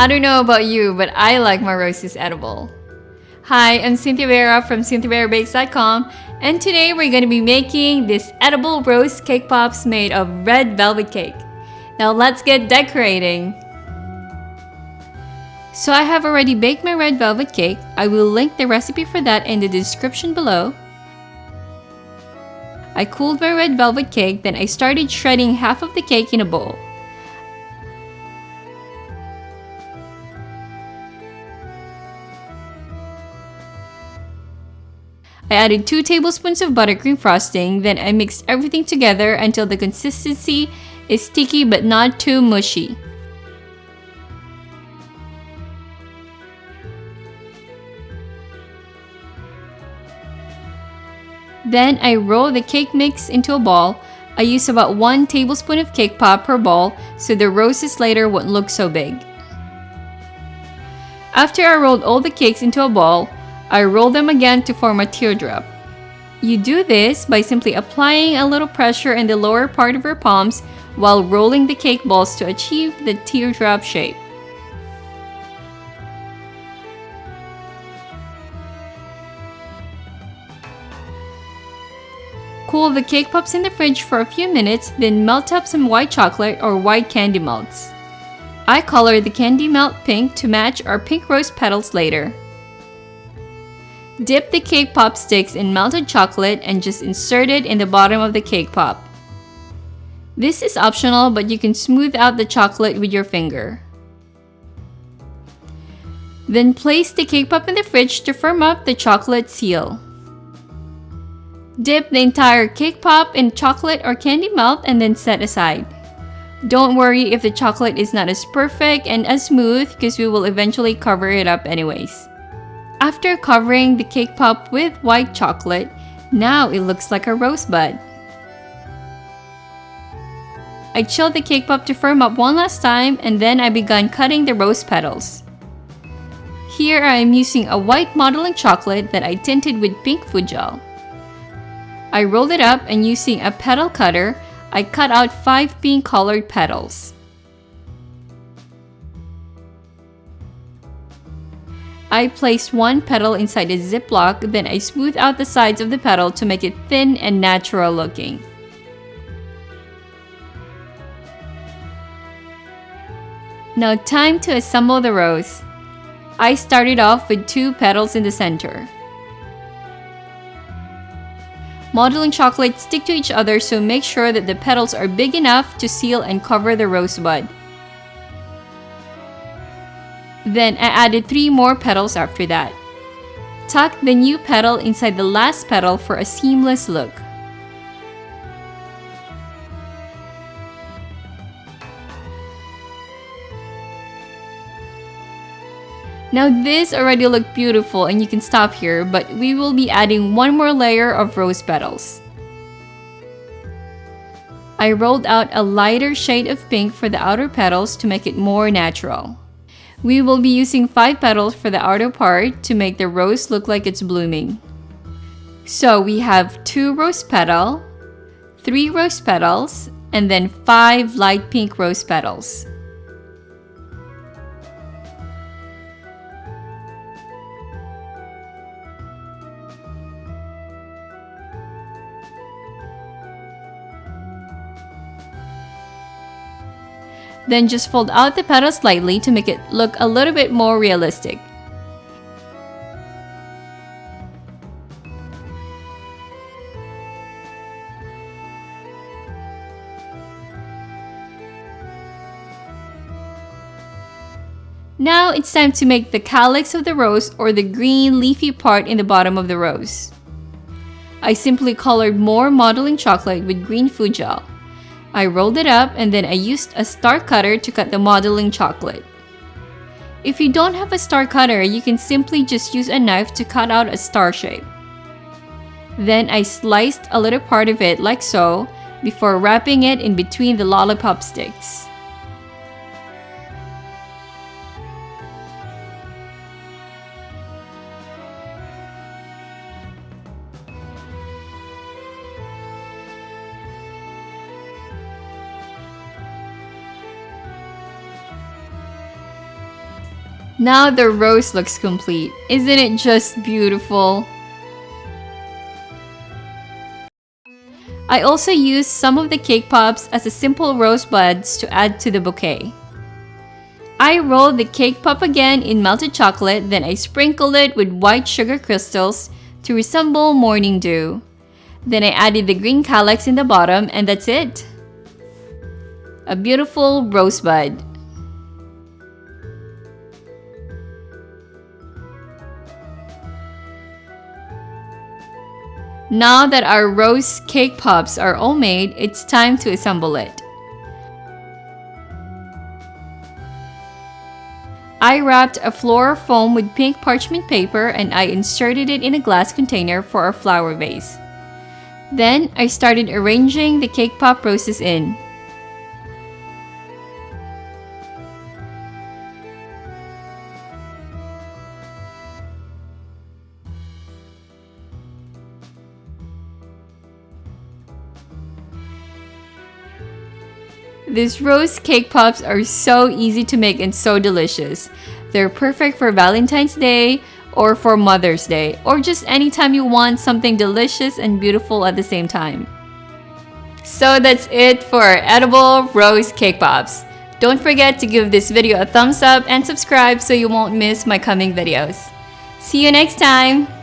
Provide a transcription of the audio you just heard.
I don't know about you, but I like my roses edible. Hi, I'm Cynthia Vera from cynthiaverabakes.com, and today we're going to be making this edible rose cake pops made of red velvet cake. Now let's get decorating. So I have already baked my red velvet cake. I will link the recipe for that in the description below. I cooled my red velvet cake, then I started shredding half of the cake in a bowl. I added 2 tablespoons of buttercream frosting, then I mixed everything together until the consistency is sticky but not too mushy. Then I roll the cake mix into a ball. I use about 1 tablespoon of cake pop per ball so the roses later won't look so big. After I rolled all the cakes into a ball, I roll them again to form a teardrop. You do this by simply applying a little pressure in the lower part of your palms while rolling the cake balls to achieve the teardrop shape. Cool the cake pops in the fridge for a few minutes, then melt up some white chocolate or white candy melts. I color the candy melt pink to match our pink rose petals later. Dip the cake pop sticks in melted chocolate and just insert it in the bottom of the cake pop. This is optional, but you can smooth out the chocolate with your finger. Then place the cake pop in the fridge to firm up the chocolate seal. Dip the entire cake pop in chocolate or candy melt and then set aside. Don't worry if the chocolate is not as perfect and as smooth because we will eventually cover it up anyways. After covering the cake pop with white chocolate, now it looks like a rosebud. I chilled the cake pop to firm up one last time and then I began cutting the rose petals. Here I am using a white modeling chocolate that I tinted with pink food gel. I rolled it up and using a petal cutter, I cut out 5 pink colored petals. I placed 1 petal inside a Ziploc, then I smoothed out the sides of the petal to make it thin and natural looking. Now time to assemble the rose. I started off with 2 petals in the center. Modeling chocolate stick to each other, so make sure that the petals are big enough to seal and cover the rosebud. Then I added 3 more petals after that. Tuck the new petal inside the last petal for a seamless look. Now this already looked beautiful and you can stop here, but we will be adding 1 more layer of rose petals. I rolled out a lighter shade of pink for the outer petals to make it more natural. We will be using 5 petals for the outer part to make the rose look like it's blooming. So we have 2 rose petals, 3 rose petals, and then 5 light pink rose petals. Then just fold out the petals slightly to make it look a little bit more realistic. Now it's time to make the calyx of the rose or the green leafy part in the bottom of the rose. I simply colored more modeling chocolate with green food gel. I rolled it up and then I used a star cutter to cut the modeling chocolate. If you don't have a star cutter, you can simply just use a knife to cut out a star shape. Then I sliced a little part of it like so before wrapping it in between the lollipop sticks. Now the rose looks complete. Isn't it just beautiful? I also used some of the cake pops as a simple rose buds to add to the bouquet. I rolled the cake pop again in melted chocolate, then I sprinkled it with white sugar crystals to resemble morning dew. Then I added the green calyx in the bottom, and that's it. A beautiful rosebud. Now that our rose cake pops are all made, it's time to assemble it. I wrapped a floral foam with pink parchment paper and I inserted it in a glass container for our flower vase. Then I started arranging the cake pop roses in. These rose cake pops are so easy to make and so delicious. They're perfect for Valentine's Day or for Mother's Day, or just anytime you want something delicious and beautiful at the same time. So that's it for our edible rose cake pops. Don't forget to give this video a thumbs up and subscribe so you won't miss my coming videos. See you next time!